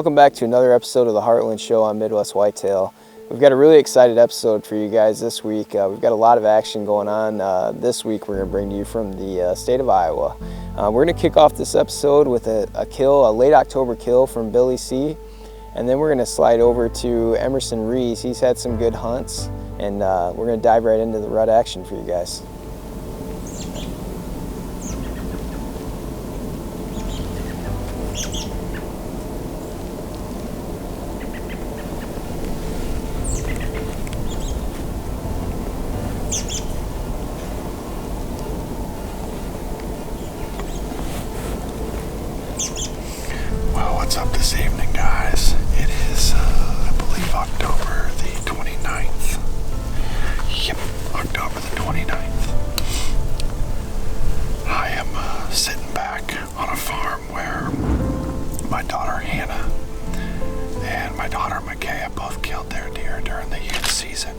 Welcome back to another episode of the Heartland Show on Midwest Whitetail. We've got a really excited episode for you guys this week. We've got a lot of action going on. This week we're going to bring to you from the state of Iowa. We're going to kick off this episode with a late October kill from Billy C. And then we're going to slide over to Emerson Ries. He's had some good hunts, and we're going to dive right into the rut action for you guys. What's up this evening, guys? It is, I believe, October the 29th. Yep, October the 29th. I am sitting back on a farm where my daughter Hannah and my daughter Micaiah both killed their deer during the youth season.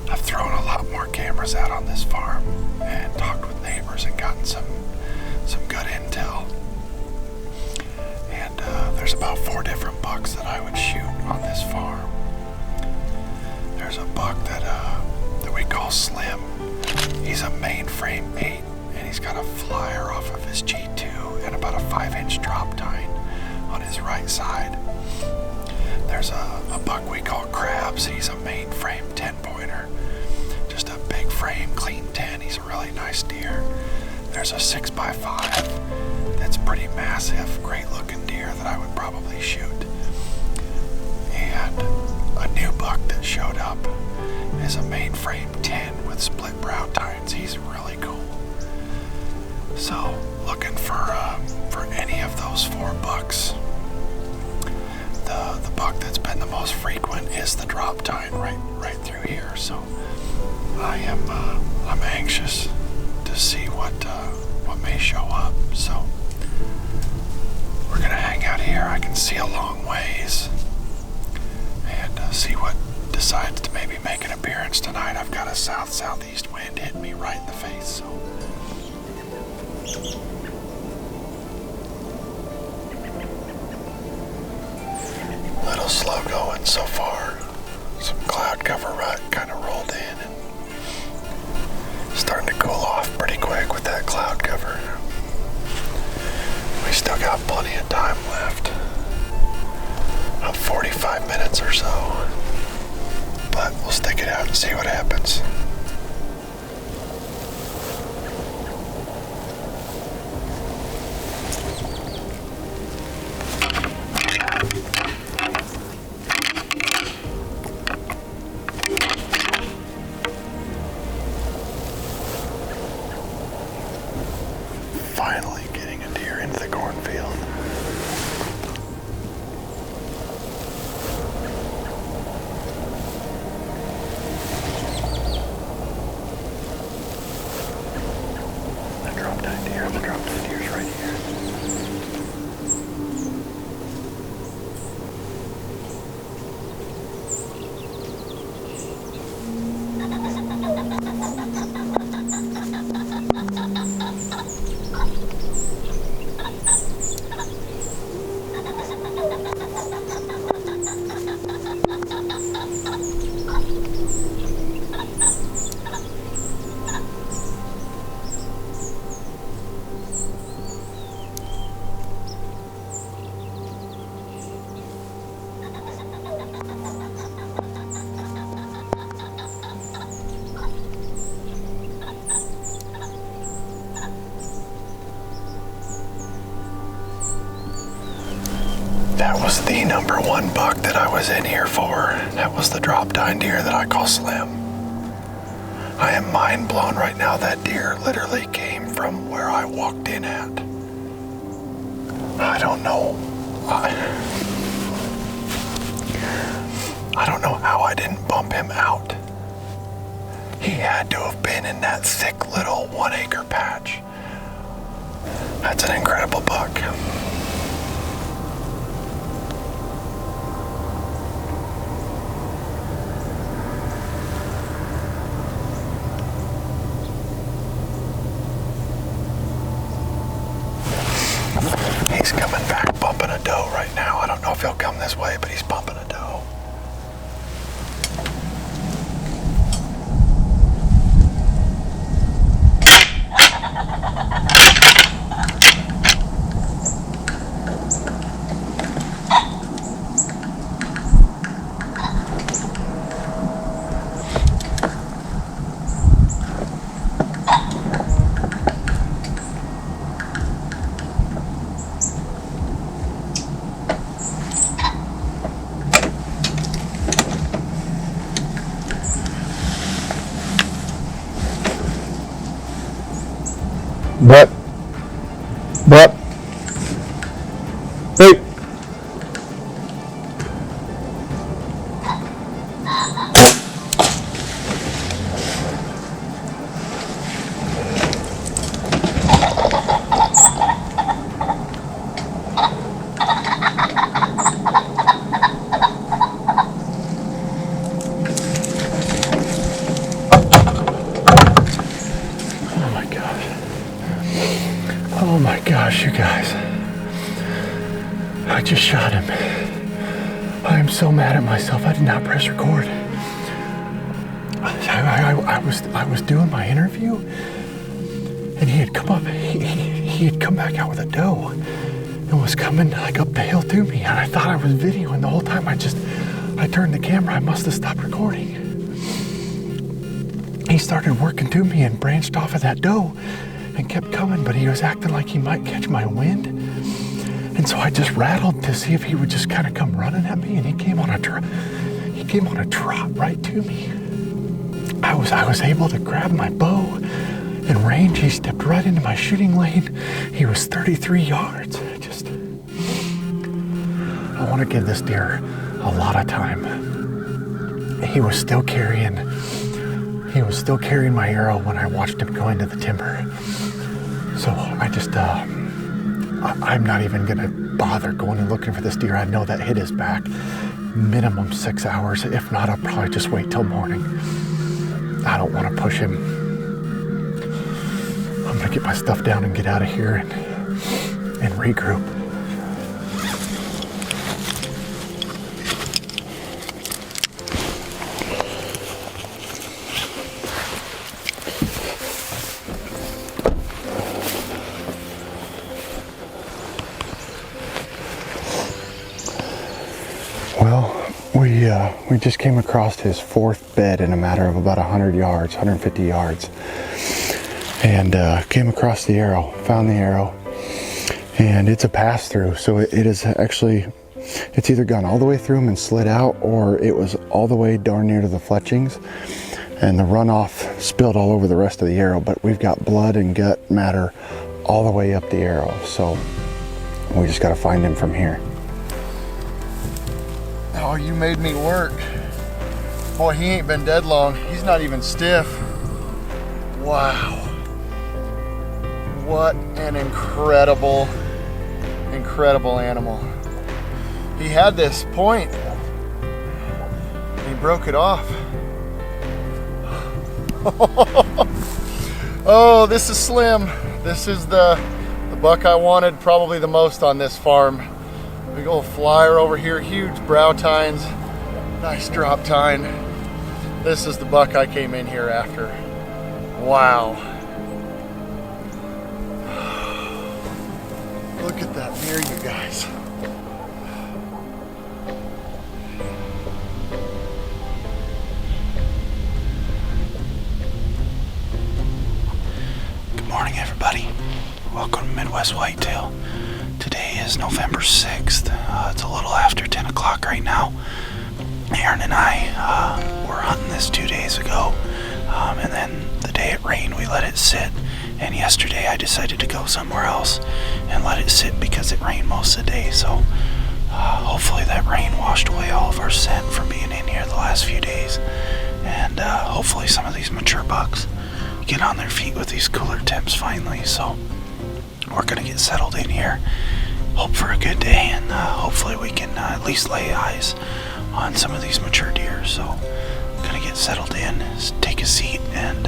I've thrown a lot more cameras out on this farm and talked with neighbors and gotten some good intel. There's about 4 different bucks that I would shoot on this farm. There's a buck that we call Slim. He's a mainframe 8, and he's got a flyer off of his G2 and about a 5-inch drop tine on his right side. There's a buck we call Crabs. He's a mainframe 10-pointer. Just a big frame, clean 10. He's a really nice deer. There's a 6x5 that's pretty massive, great looking deer that I would probably shoot. And a new buck that showed up is a mainframe 10 with split brow tines. He's really cool. So looking for any of those 4 bucks. The buck that's been the most frequent is the drop tine right through here. So I'm anxious to see what may show up. So we're gonna hang out here. I can see a long ways and see what decides to maybe make an appearance tonight. I've got a south-southeast wind hitting me right in the face, so. Little slow going so far. Some cloud cover rut kind of rolled in and starting to cool off pretty quick with that cloud cover. We still got plenty of time left. About 45 minutes or so. But we'll stick it out and see what happens. Finally getting a deer into the cornfield. The drop dead deer's right here. That was the number 1 buck that I was in here for. That was the drop tine deer that I call Slim. I am mind blown right now. That deer literally came from where I walked in at. I don't know. I don't know how I didn't bump him out. He had to have been in that thick little 1-acre patch. That's an incredible buck. He's coming back, bumping a doe right now. if he'll come this way, but he's pumping a doe. But hey, oh my gosh, you guys. I just shot him. I am so mad at myself. I did not press record. I was doing my interview, and he had come up. He had come back out with a doe, and was coming like up the hill to me. And I thought I was videoing the whole time. I turned the camera. I must have stopped recording. He started working to me and branched off of that doe, and kept coming. But he was acting like he might catch my wind. And so I just rattled to see if he would just kind of come running at me, and he came on a trot right to me. I was able to grab my bow and range. He stepped right into my shooting lane. He was 33 yards. I want to give this deer a lot of time. He was still carrying my arrow when I watched him go into the timber. So I'm not even gonna bother going and looking for this deer. I know that hit his back minimum 6 hours. If not, I'll probably just wait till morning. I don't want to push him. I'm gonna get my stuff down and get out of here and regroup. Well, we just came across his fourth bed in a matter of about 100 yards, 150 yards. And came across the arrow, found the arrow, and it's a pass through. So it is actually, it's either gone all the way through him and slid out, or it was all the way darn near to the fletchings. And the runoff spilled all over the rest of the arrow, but we've got blood and gut matter all the way up the arrow. So we just got to find him from here. Oh, you made me work. Boy, he ain't been dead long. He's not even stiff. Wow. What an incredible animal. He had this point. He broke it off. Oh, this is Slim. This is the buck I wanted probably the most on this farm. Big old flyer over here, huge brow tines, nice drop tine. This is the buck I came in here after. Wow. Look at that deer, you guys. Good morning, everybody. Welcome to Midwest Whitetail. Today is November 6th. It's a little after 10 o'clock right now. Aaron and I were hunting this 2 days ago, and then the day it rained we let it sit, and yesterday I decided to go somewhere else and let it sit because it rained most of the day. So hopefully that rain washed away all of our scent from being in here the last few days, and hopefully some of these mature bucks get on their feet with these cooler temps finally. So we're gonna get settled in here, hope for a good day, and hopefully we can at least lay eyes on some of these mature deer. So gonna get settled in, take a seat, and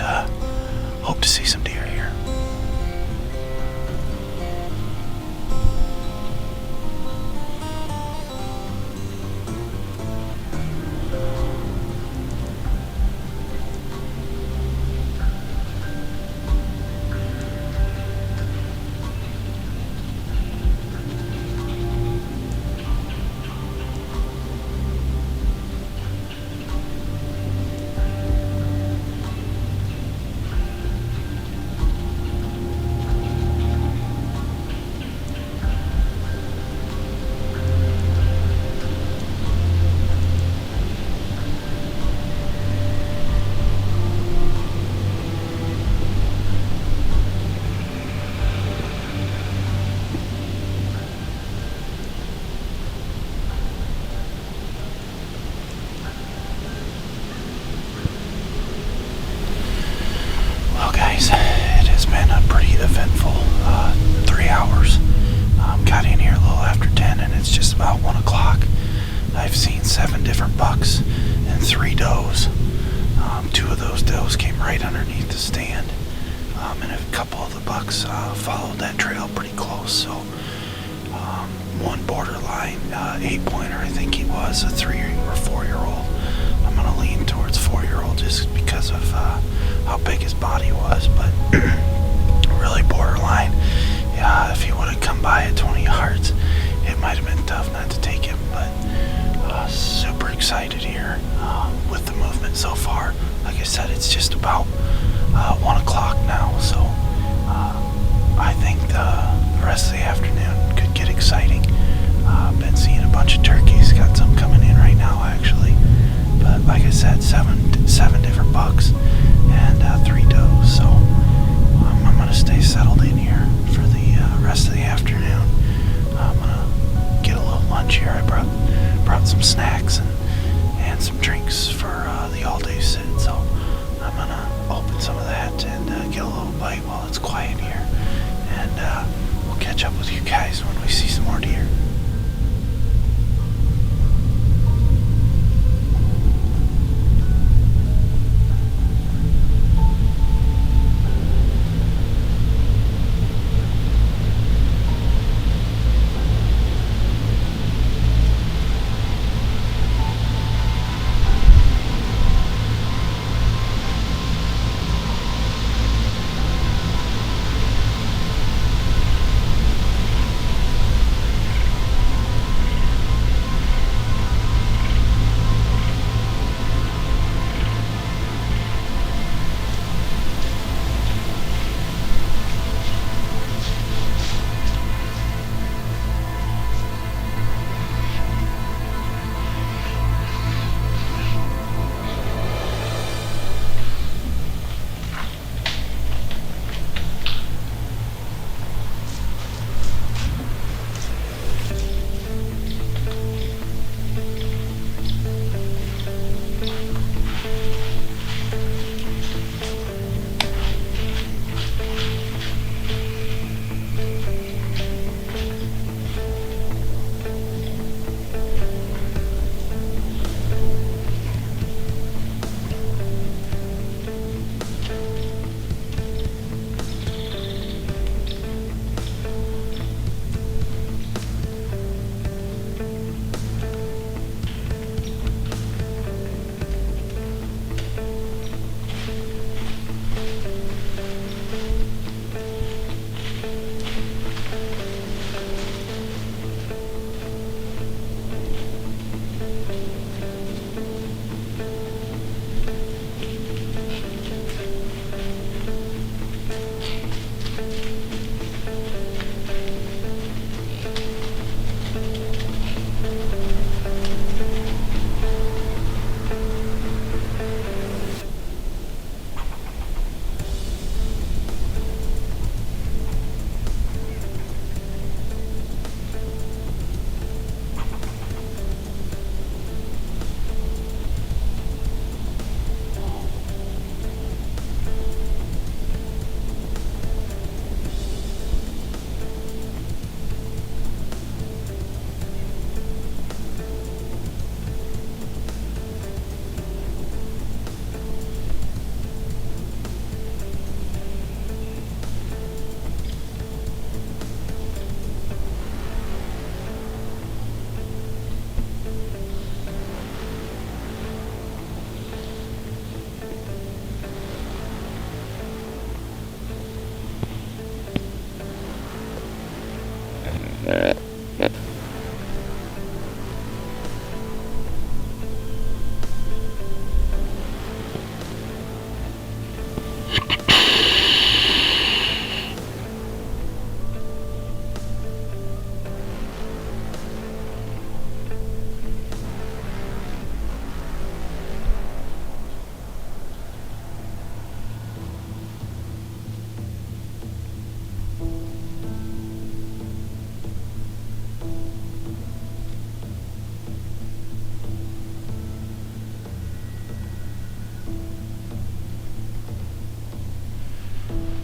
hope to see some deer here. it's just about 1 o'clock. I've seen 7 different bucks and 3 does. 2 of those does came right underneath the stand, and a couple of the bucks followed that trail pretty close. So one borderline 8-pointer, I think he was, a 3 or 4-year-old. I'm going to lean towards 4-year-old just because of how big his body was, but really borderline. If he would have come by at 20 yards, it might have been tough not to take him, but super excited here with the movement so far. Like I said, it's just about 1 o'clock now, so I think the rest of the afternoon could get exciting. I've been seeing a bunch of turkeys, got some coming in right now actually, but like I said, seven different bucks and 3 does, so I'm going to stay settled in here for the rest of the afternoon. I'm going to get a little lunch here. I brought some snacks and some drinks for the all-day sit, so I'm going to open some of that and get a little bite while it's quiet here, and we'll catch up with you guys when we see some more deer.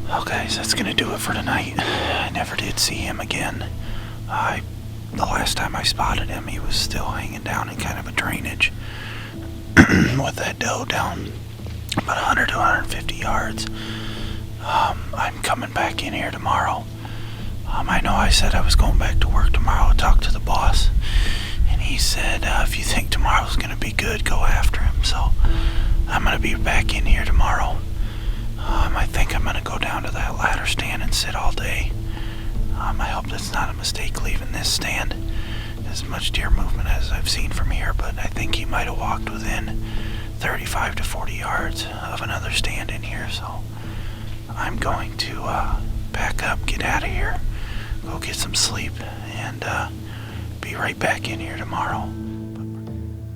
Well, guys, that's gonna do it for tonight. I never did see him again. I the last time I spotted him, he was still hanging down in kind of a drainage with that doe down about 100 to 150 yards. I'm coming back in here tomorrow. I know I said I was going back to work tomorrow to talk to the boss, and he said if you think tomorrow's going to be good, go after him. So I'm going to be back in here tomorrow. I think I'm going to go down to that ladder stand and sit all day. I hope that's not a mistake leaving this stand. As much deer movement as I've seen from here, but I think he might have walked within 35 to 40 yards of another stand in here. So I'm going to pack up, get out of here, go get some sleep, and be right back in here tomorrow.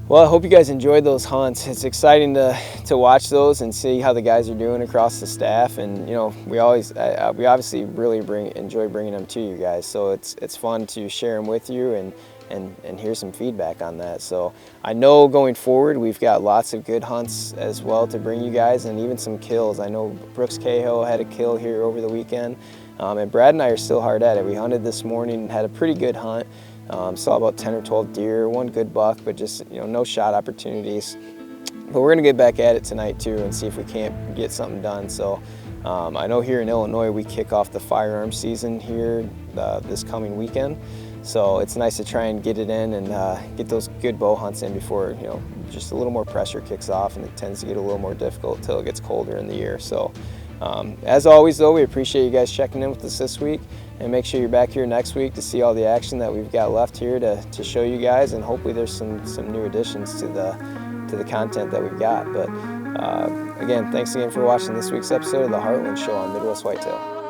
Well, I hope you guys enjoyed those hunts. It's exciting to watch those and see how the guys are doing across the staff. And you know, we obviously really enjoy bringing them to you guys. So it's fun to share them with you and hear some feedback on that. So I know going forward we've got lots of good hunts as well to bring you guys, and even some kills. I know Brooks Cahill had a kill here over the weekend, and Brad and I are still hard at it. We hunted this morning and had a pretty good hunt. Saw about 10 or 12 deer, one good buck, but just no shot opportunities. But we're gonna get back at it tonight too and see if we can't get something done. So I know here in Illinois we kick off the firearms season here this coming weekend. So it's nice to try and get it in and get those good bow hunts in before just a little more pressure kicks off, and it tends to get a little more difficult until it gets colder in the year. So as always though, we appreciate you guys checking in with us this week, and make sure you're back here next week to see all the action that we've got left here to show you guys, and hopefully there's some new additions to the content that we've got. But again, thanks again for watching this week's episode of the Heartland Show on Midwest Whitetail.